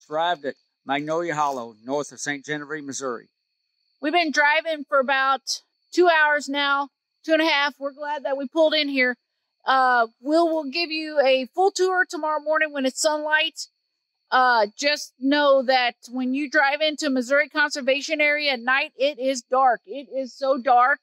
arrived at Magnolia Hollow, north of St. Genevieve, Missouri. We've been driving for about 2 hours now, 2.5. We're glad that we pulled in here. Will give you a full tour tomorrow morning when it's sunlight. Just know that when you drive into Missouri Conservation Area at night, it is dark. It is so dark.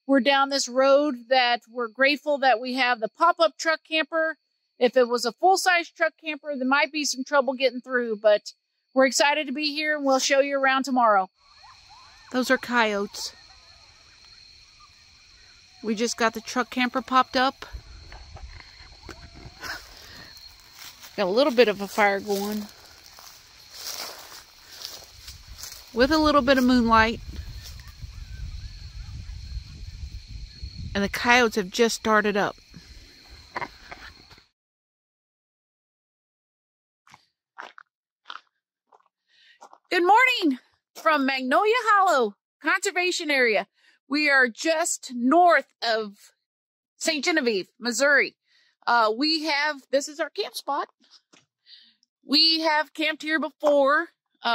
We're down this road that we're grateful that we have the pop-up truck camper. If it was a full-size truck camper, there might be some trouble getting through, but we're excited to be here and we'll show you around tomorrow. Those are coyotes. We just got the truck camper popped up. Got a little bit of a fire going. With a little bit of moonlight. And the coyotes have just started up. Good morning from Magnolia Hollow Conservation Area. We are just north of St. Genevieve, Missouri. This is our camp spot. We have camped here before.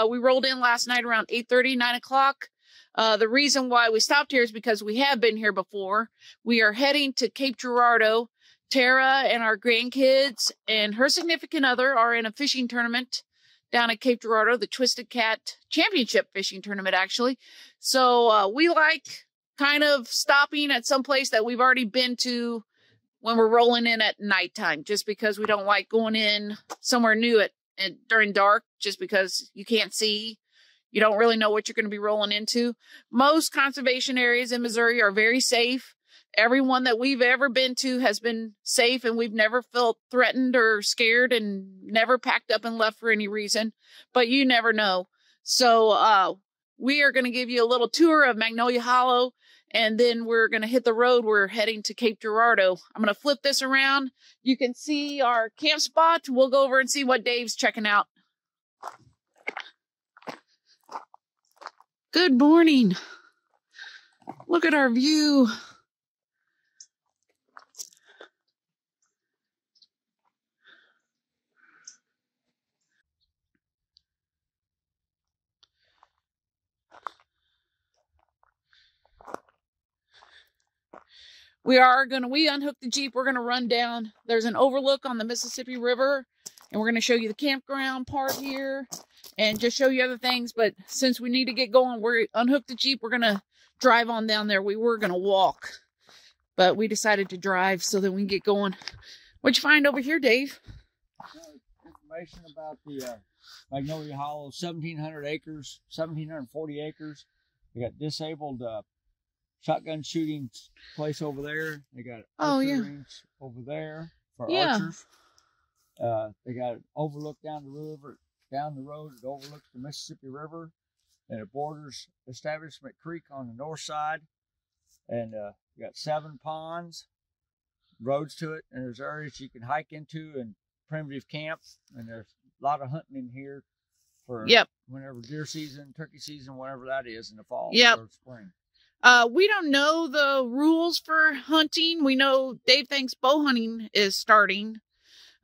We rolled in last night around 8:30, 9 o'clock. The reason why we stopped here is because we have been here before. We are heading to Cape Girardeau. Tara and our grandkids and her significant other are in a fishing tournament down at Cape Girardeau, the Twisted Cat Championship fishing tournament, actually. So we like kind of stopping at some place that we've already been to when we're rolling in at nighttime, just because we don't like going in somewhere new during dark, just because you can't see. You don't really know what you're going to be rolling into. Most conservation areas in Missouri are very safe. Everyone that we've ever been to has been safe, and we've never felt threatened or scared and never packed up and left for any reason. But you never know. So we are going to give you a little tour of Magnolia Hollow, and then we're going to hit the road. We're heading to Cape Girardeau. I'm going to flip this around. You can see our camp spot. We'll go over and see what Dave's checking out. Good morning. Look at our view. We unhooked the Jeep. We're going to run down. There's an overlook on the Mississippi River, and we're going to show you the campground part here and just show you other things. But since we need to get going, we unhooked the Jeep. We're going to drive on down there. We were going to walk, but we decided to drive so that we can get going. What'd you find over here, Dave? Information about the Magnolia Hollow, 1,700 acres, 1,740 acres. They got disabled shotgun shooting place over there. They got an range over there for archers. They got an overlook down the road. It overlooks the Mississippi River, and it borders Establishment Creek on the north side. And you got 7 ponds, roads to it, and there's areas you can hike into and primitive camp. And there's a lot of hunting in here for whenever deer season, turkey season, whatever that is in the fall or spring. We don't know the rules for hunting. We know Dave thinks bow hunting is starting.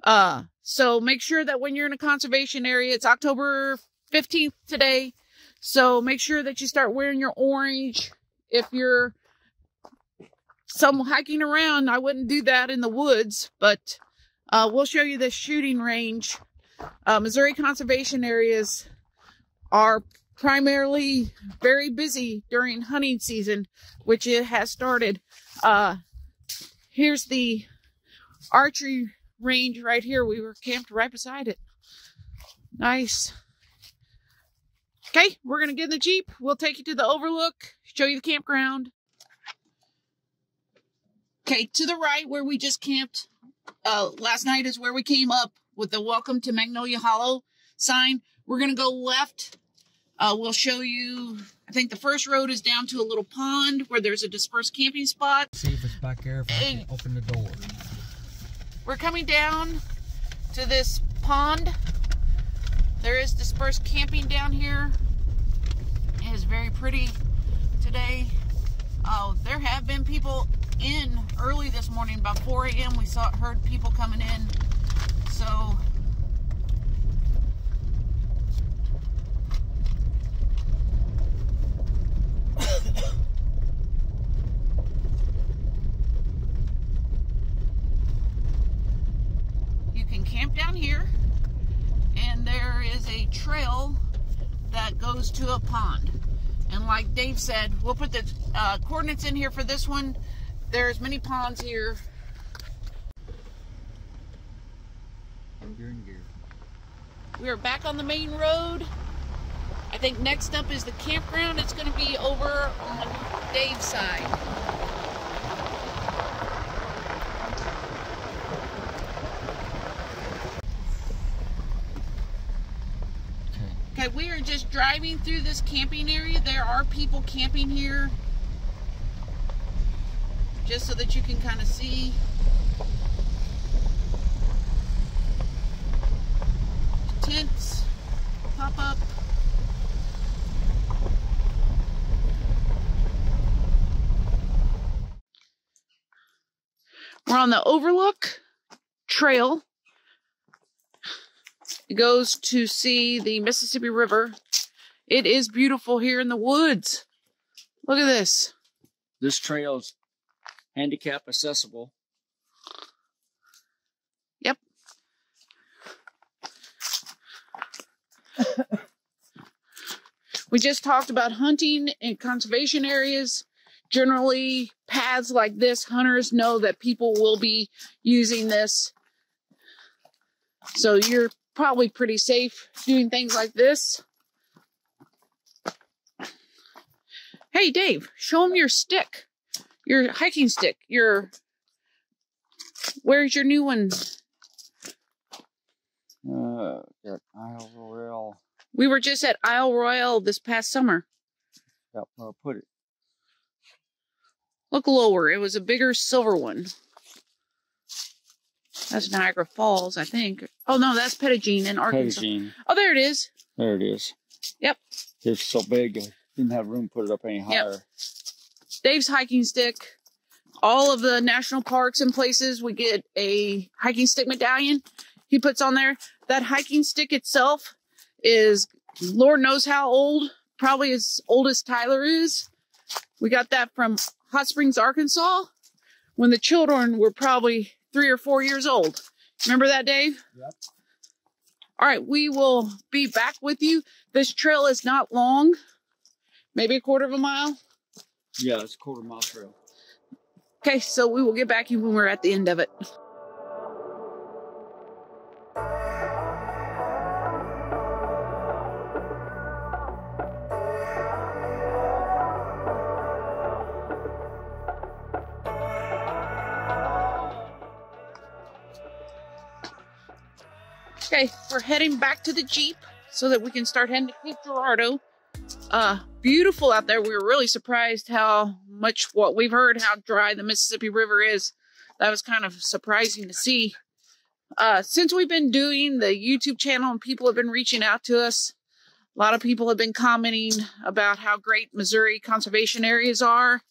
So make sure that when you're in a conservation area, it's October 15th today. So make sure that you start wearing your orange. If you're hiking around, I wouldn't do that in the woods, but, we'll show you this shooting range. Missouri conservation areas are primarily very busy during hunting season, which it has started. Here's the archery range right here. We were camped right beside it. Nice. Okay, we're gonna get in the Jeep. We'll take you to the overlook, show you the campground. Okay, to the right where we just camped last night is where we came up with the Welcome to Magnolia Hollow sign. We're gonna go left. We'll show you, I think the first road is down to a little pond where there's a dispersed camping spot. See if it's back there, if I can open the door. We're coming down to this pond. There is dispersed camping down here. It is very pretty today. There have been people in early this morning, about 4 a.m. We heard people coming in. So is a trail that goes to a pond. And like Dave said, we'll put the coordinates in here for this one. There's many ponds here. We are back on the main road. I think next up is the campground. It's going to be over on Dave's side. Okay, we are just driving through this camping area. There are people camping here, just so that you can kind of see. Tents pop up. We're on the Overlook Trail. It goes to see the Mississippi River. It is beautiful here in the woods. Look at this. This trail is handicap accessible. Yep. We just talked about hunting in conservation areas. Generally, paths like this, hunters know that people will be using this. So you're probably pretty safe doing things like this. Hey, Dave, show them your stick. Your hiking stick. Where's your new one? At Isle Royale. We were just at Isle Royale this past summer. That's where I put it. Look lower. It was a bigger silver one. That's Niagara Falls, I think. Oh, no, that's Pettigene in Arkansas. Pettigene. Oh, there it is. There it is. Yep. It's so big, I didn't have room to put it up any higher. Yep. Dave's hiking stick. All of the national parks and places, we get a hiking stick medallion he puts on there. That hiking stick itself is Lord knows how old. Probably as old as Tyler is. We got that from Hot Springs, Arkansas, when the children were probably 3 or 4 years old. Remember that, Dave? Yep. All right, we will be back with you. This trail is not long, maybe a quarter of a mile. Yeah, it's a quarter-mile trail. Okay, so we will get back to you when we're at the end of it. Okay, we're heading back to the Jeep so that we can start heading to Cape Girardeau. Beautiful out there. We were really surprised how much what we've heard, how dry the Mississippi River is. That was kind of surprising to see. Since we've been doing the YouTube channel and people have been reaching out to us, a lot of people have been commenting about how great Missouri conservation areas are.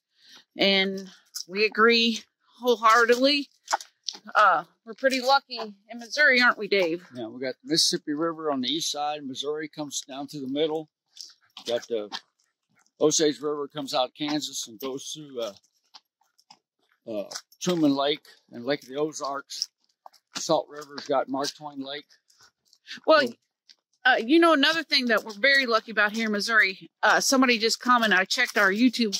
And we agree wholeheartedly. We're pretty lucky in Missouri, aren't we, Dave? Yeah, we got the Mississippi River on the east side. Missouri comes down through the middle. Got the Osage River comes out of Kansas and goes through Truman Lake and Lake of the Ozarks. Salt River's got Mark Twain Lake. Well, you know, another thing that we're very lucky about here in Missouri, somebody just commented, I checked our YouTube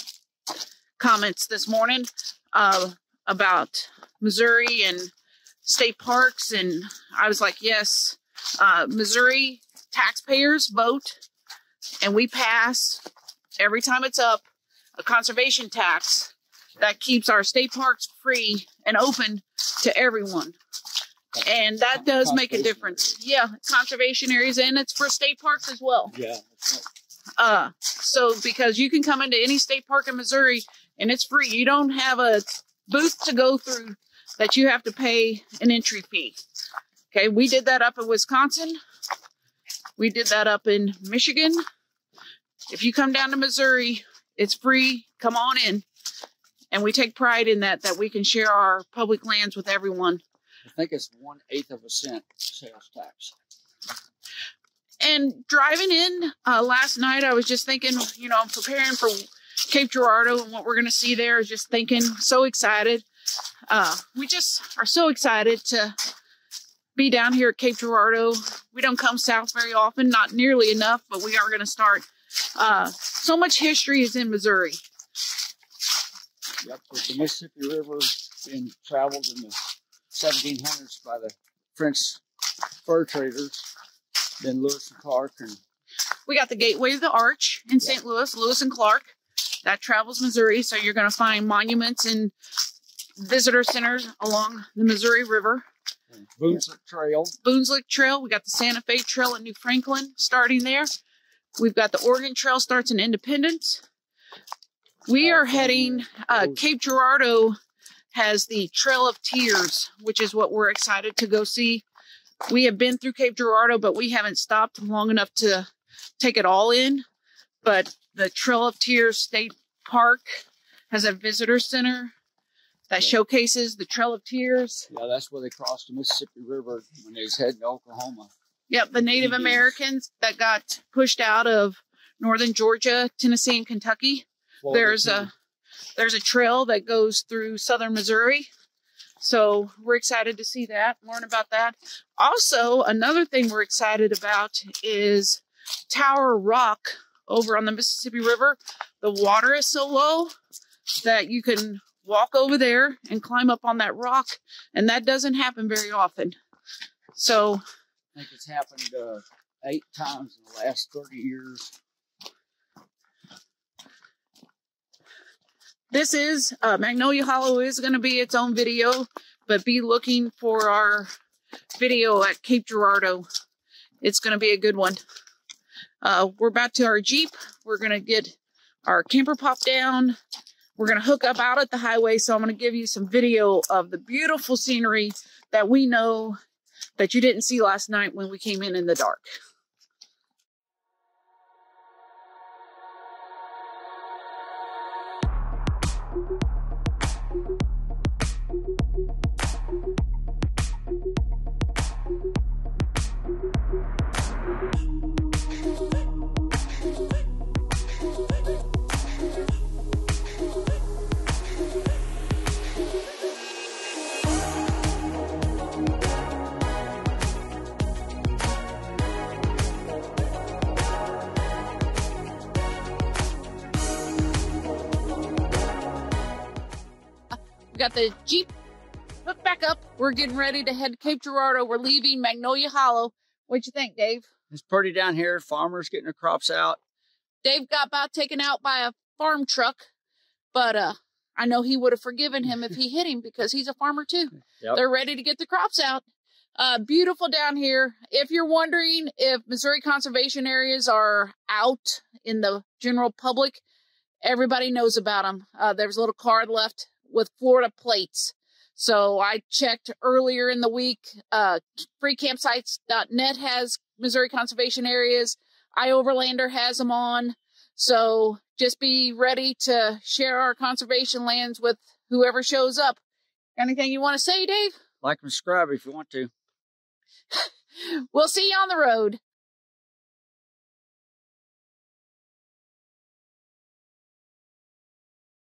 comments this morning about Missouri and state parks, and I was like, yes, Missouri taxpayers vote, and we pass every time it's up a conservation tax that keeps our state parks free and open to everyone. And that does make a difference. Yeah, conservation areas, and it's for state parks as well. Yeah, that's right. So because you can come into any state park in Missouri and it's free. You don't have a booth to go through that you have to pay an entry fee. Okay, we did that up in Wisconsin. We did that up in Michigan. If you come down to Missouri, it's free. Come on in. And we take pride in that we can share our public lands with everyone. I think it's 1/8 of a cent sales tax. And driving in last night, I was just thinking, you know, I'm preparing for Cape Girardeau and what we're going to see there. I was just thinking, so excited. We just are so excited to be down here at Cape Girardeau. We don't come south very often, not nearly enough, but we are going to start. So much history is in Missouri. Yep, with the Mississippi River being traveled in the 1700s by the French fur traders, then Lewis and Clark. And we got the Gateway of the Arch in St. Louis, Lewis and Clark. That travels Missouri, so you're going to find monuments and visitor centers along the Missouri River. Boonslick Trail. Boonslick Trail. We got the Santa Fe Trail in New Franklin starting there. We've got the Oregon Trail starts in Independence. We are heading, Cape Girardeau has the Trail of Tears, which is what we're excited to go see. We have been through Cape Girardeau, but we haven't stopped long enough to take it all in. But the Trail of Tears State Park has a visitor center that showcases the Trail of Tears. Yeah, that's where they crossed the Mississippi River when they was heading to Oklahoma. Yep, the Native Americans that got pushed out of northern Georgia, Tennessee, and Kentucky. There's a trail that goes through southern Missouri. So we're excited to see that, learn about that. Also, another thing we're excited about is Tower Rock over on the Mississippi River. The water is so low that you can walk over there and climb up on that rock, and that doesn't happen very often. So I think it's happened 8 times in the last 30 years. This is Magnolia Hollow is going to be its own video, but be looking for our video at Cape Girardeau. It's going to be a good one. We're about to our Jeep. We're going to get our camper pop down. We're going to hook up out at the highway, so I'm going to give you some video of the beautiful scenery that we know that you didn't see last night when we came in the dark. We got the Jeep hooked back up. We're getting ready to head to Cape Girardeau. We're leaving Magnolia Hollow. What'd you think, Dave? It's pretty down here. Farmers getting their crops out. Dave got about taken out by a farm truck, but I know he would have forgiven him if he hit him because he's a farmer too. Yep. They're ready to get the crops out. Beautiful down here. If you're wondering if Missouri conservation areas are out in the general public, everybody knows about them. There's a little card left with Florida plates. So I checked earlier in the week. Freecampsites.net has Missouri conservation areas. iOverlander has them on. So just be ready to share our conservation lands with whoever shows up. Anything you want to say, Dave? Like and subscribe if you want to. We'll see you on the road.